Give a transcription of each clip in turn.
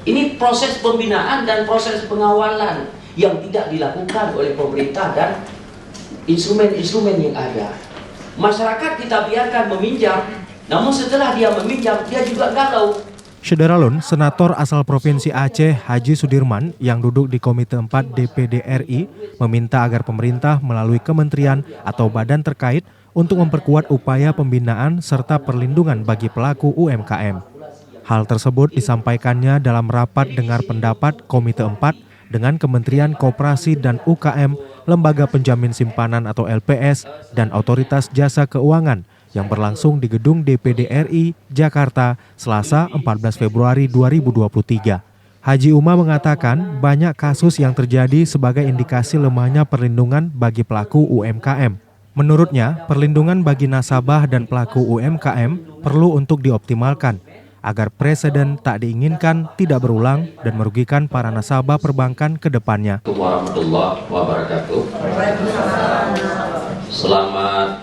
Ini proses pembinaan dan proses pengawalan yang tidak dilakukan oleh pemerintah dan instrumen-instrumen yang ada. Masyarakat kita biarkan meminjam, namun setelah dia meminjam, dia juga galau. Syederalun, Senator asal Provinsi Aceh Haji Sudirman yang duduk di Komite 4 DPD RI meminta agar pemerintah melalui kementerian atau badan terkait untuk memperkuat upaya pembinaan serta perlindungan bagi pelaku UMKM. Hal tersebut disampaikannya dalam rapat dengar pendapat Komite 4 dengan Kementerian Koperasi dan UKM, Lembaga Penjamin Simpanan atau LPS, dan Otoritas Jasa Keuangan yang berlangsung di Gedung DPD RI, Jakarta, Selasa 14 Februari 2023. Haji Uma mengatakan banyak kasus yang terjadi sebagai indikasi lemahnya perlindungan bagi pelaku UMKM. Menurutnya, perlindungan bagi nasabah dan pelaku UMKM perlu untuk dioptimalkan agar presiden tak diinginkan tidak berulang dan merugikan para nasabah perbankan ke depannya. Warahmatullahi wabarakatuh. Selamat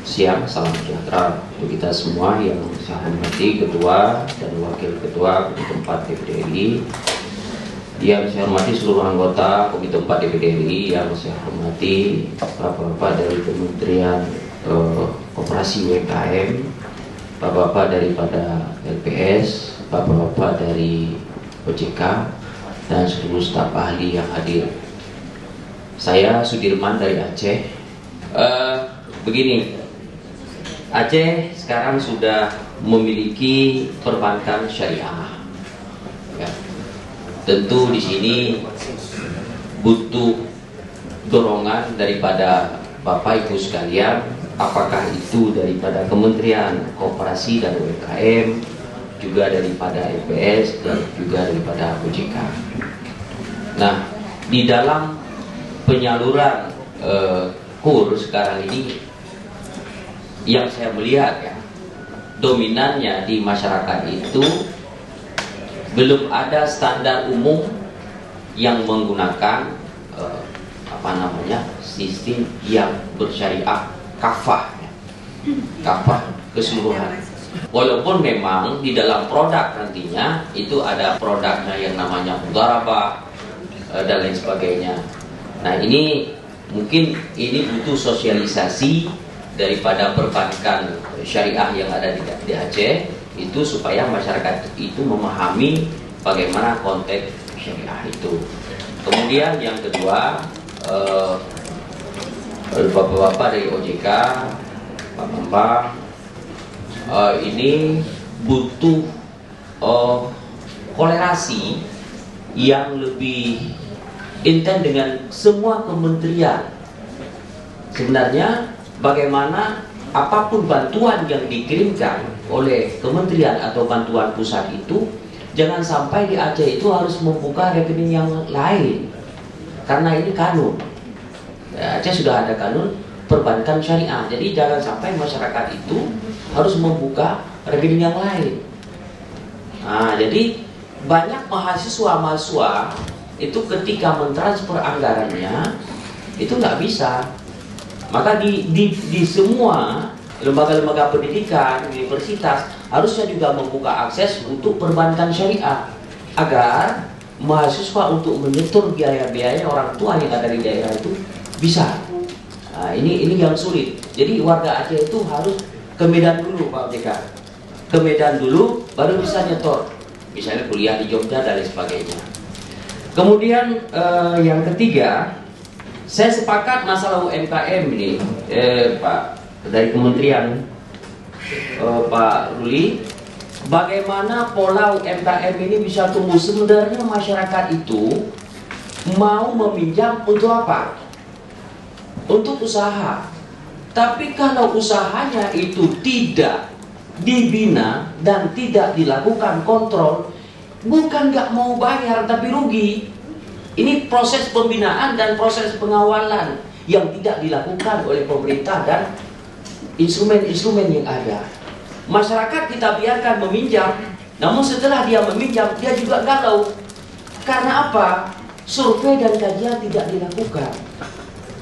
siang, salam sejahtera untuk kita semua yang saya hormati Ketua dan Wakil Ketua Komite 4 DPD RI, yang saya hormati seluruh anggota Komite 4 DPD RI, yang saya hormati Bapak-bapak dari Kementerian Koperasi UMKM, Bapak-bapak daripada LPS, Bapak-bapak dari OJK, dan seluruh staf ahli yang hadir. Saya Sudirman dari Aceh. Begini, Aceh sekarang sudah memiliki perbankan syariah. Ya. Tentu di sini butuh dorongan daripada Bapak Ibu sekalian, apakah itu daripada Kementerian Koperasi dan UMKM, juga daripada LPS, dan juga daripada OJK. Nah, di dalam penyaluran KUR sekarang ini, yang saya melihat ya, dominannya di masyarakat itu belum ada standar umum yang menggunakan sistem yang bersyariah kafah keseluruhan. Walaupun memang di dalam produk nantinya itu ada produknya yang namanya mudharabah dan lain sebagainya. Nah, ini mungkin ini butuh sosialisasi daripada perbankan syariah yang ada di Aceh itu, supaya masyarakat itu memahami bagaimana konteks syariah itu. Kemudian yang kedua, Bapak-bapak dari OJK, Pak Bambang, ini butuh kolerasi yang lebih intens dengan semua kementerian. Sebenarnya bagaimana apapun bantuan yang dikirimkan oleh kementerian atau bantuan pusat itu, jangan sampai di Aceh itu harus membuka rekening yang lain, karena ini kanun. Aceh sudah ada kanun perbankan syariah, jadi jangan sampai masyarakat itu harus membuka rekening yang lain. Nah, jadi banyak mahasiswa itu ketika mentransfer anggarannya itu nggak bisa. Maka di semua lembaga-lembaga pendidikan, universitas harusnya juga membuka akses untuk perbankan syariah, agar mahasiswa untuk menyetor biaya-biaya orang tua yang ada di daerah itu bisa. Nah, ini yang sulit. Jadi warga Aceh itu harus ke Medan dulu, Pak JK. Ke Medan dulu baru bisa nyetor. Misalnya kuliah di Jogja dan lain sebagainya. Kemudian yang ketiga, saya sepakat masalah UMKM ini, Pak dari Kementerian Pak Ruli, bagaimana pola UMKM ini bisa tumbuh. Sebenarnya masyarakat itu mau meminjam untuk apa? Untuk usaha. Tapi kalau usahanya itu tidak dibina dan tidak dilakukan kontrol, bukan nggak mau bayar tapi rugi. Ini proses pembinaan dan proses pengawalan yang tidak dilakukan oleh pemerintah dan instrumen-instrumen yang ada. Masyarakat kita biarkan meminjam, namun setelah dia meminjam, dia juga galau. Karena apa? Survei dan kajian tidak dilakukan.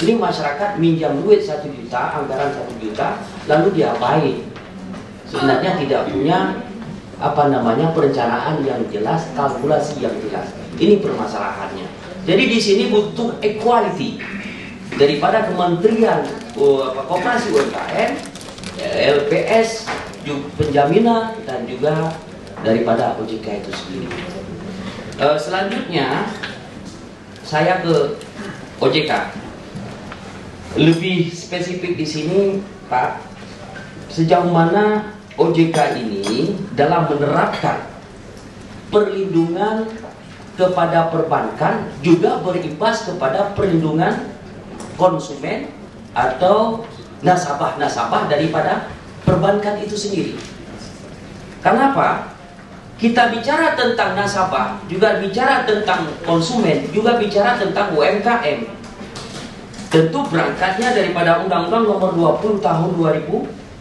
Ini masyarakat minjam duit 1 juta, anggaran 1 juta, lalu diapain? Sebenarnya tidak punya perencanaan yang jelas, kalkulasi yang jelas. Ini permasalahannya. Jadi di sini butuh equality daripada Kementerian Koperasi UMKM, LPS, penjaminan, dan juga daripada OJK itu sendiri. Selanjutnya saya ke OJK. Lebih spesifik di sini, Pak, sejauh mana OJK ini dalam menerapkan perlindungan kepada perbankan juga berimbas kepada perlindungan konsumen atau nasabah-nasabah daripada perbankan itu sendiri. Kenapa? Kita bicara tentang nasabah, juga bicara tentang konsumen, juga bicara tentang UMKM. Tentu berangkatnya daripada Undang-Undang Nomor 20 Tahun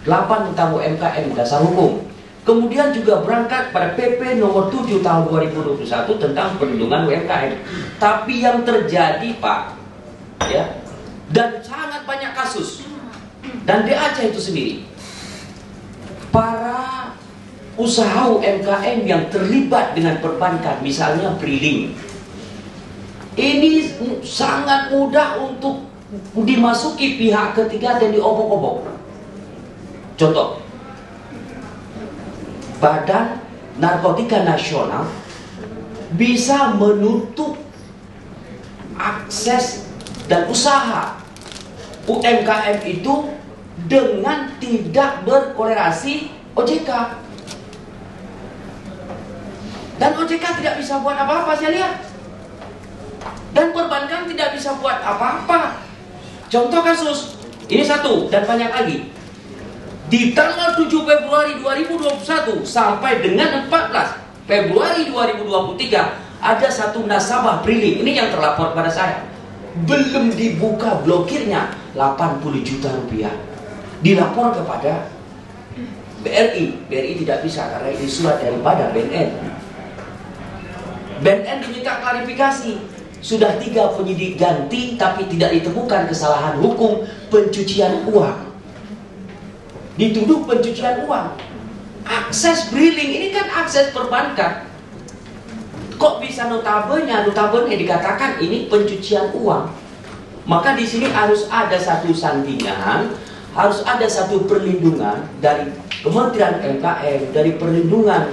2008 tentang UMKM Dasar Hukum. Kemudian juga berangkat pada PP Nomor 7 Tahun 2021 tentang perlindungan UMKM. Tapi yang terjadi, Pak, ya, dan sangat banyak kasus, dan di Aceh itu sendiri, para usaha UMKM yang terlibat dengan perbankan, misalnya Briling, ini sangat mudah untuk dimasuki pihak ketiga dan diobok-obok. Contoh, Badan Narkotika Nasional bisa menutup akses dan usaha UMKM itu dengan tidak berkolerasi OJK. Dan OJK tidak bisa buat apa-apa, saya lihat. Dan perbankan tidak bisa buat apa-apa. Contoh kasus, ini satu dan banyak lagi. Di tanggal 7 Februari 2021 sampai dengan 14 Februari 2023 ada satu nasabah Briling, ini yang terlapor pada saya, belum dibuka blokirnya 80 juta rupiah, dilapor kepada BRI. BRI tidak bisa karena ini surat daripada BNN. BNN diminta klarifikasi, sudah 3 penyidik ganti tapi tidak ditemukan kesalahan hukum pencucian uang. Dituduh pencucian uang. Akses Briling ini kan akses perbankan. Kok bisa notabene dikatakan ini pencucian uang? Maka di sini harus ada satu sandingan, harus ada satu perlindungan dari Kementerian UMKM, dari perlindungan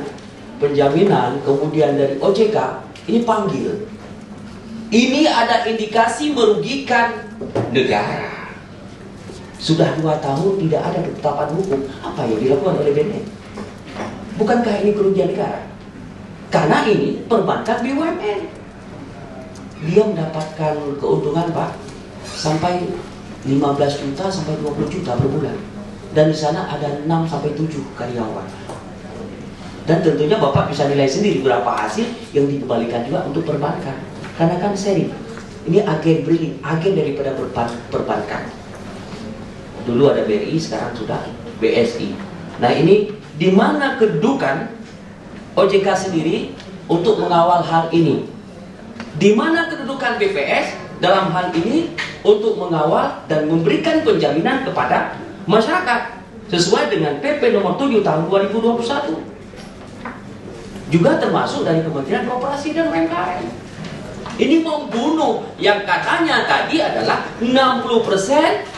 penjaminan, kemudian dari OJK. Ini panggil. Ini ada indikasi merugikan negara. Sudah 2 tahun tidak ada ketetapan hukum. Apa yang dilakukan oleh BNN? Bukankah ini kerugian negara? Karena ini perbankan BUMN. Dia mendapatkan keuntungan, Pak, sampai 15 juta sampai 20 juta per bulan. Dan di sana ada 6 sampai 7 karyawan. Dan tentunya Bapak bisa nilai sendiri berapa hasil yang dikembalikan juga untuk perbankan. Karena kan seri. Ini agen Briling, agen daripada perbankan. Dulu ada BRI, sekarang sudah BSI. Nah, ini di mana kedudukan OJK sendiri untuk mengawal hal ini? Di mana kedudukan BPS dalam hal ini untuk mengawal dan memberikan penjaminan kepada masyarakat sesuai dengan PP Nomor 7 Tahun 2021? Juga termasuk dari Kementerian Koperasi dan UMKM. Ini membunuh yang katanya tadi adalah 60%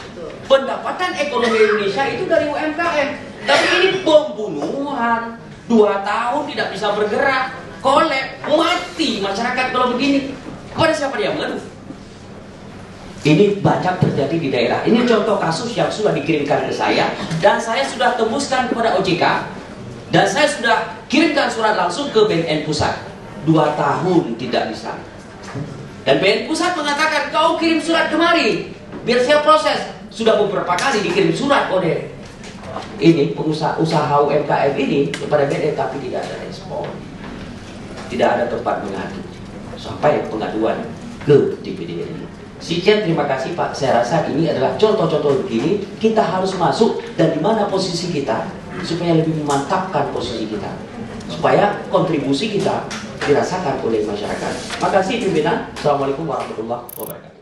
pendapatan ekonomi Indonesia itu dari UMKM. Tapi ini pembunuhan. 2 tahun tidak bisa bergerak, kolab, mati masyarakat kalau begini. Kepada siapa dia mengadu? Ini banyak terjadi di daerah. Ini contoh kasus yang sudah dikirimkan ke saya, dan saya sudah tembuskan kepada OJK, dan saya sudah kirimkan surat langsung ke BNN Pusat. 2 tahun tidak bisa. Dan BNN Pusat mengatakan, kau kirim surat kemari, biar saya proses. Sudah beberapa kali dikirim surat oleh ini pengusaha UMKM ini kepada BNN, tapi tidak ada respon, tidak ada tempat mengadu sampai pengaduan ke DPD RI. Sekian, terima kasih Pak. Saya rasa ini adalah contoh-contoh begini kita harus masuk, dan di mana posisi kita supaya lebih memantapkan posisi kita, supaya kontribusi kita dirasakan oleh masyarakat. Makasih pimpinan. Assalamualaikum warahmatullahi wabarakatuh.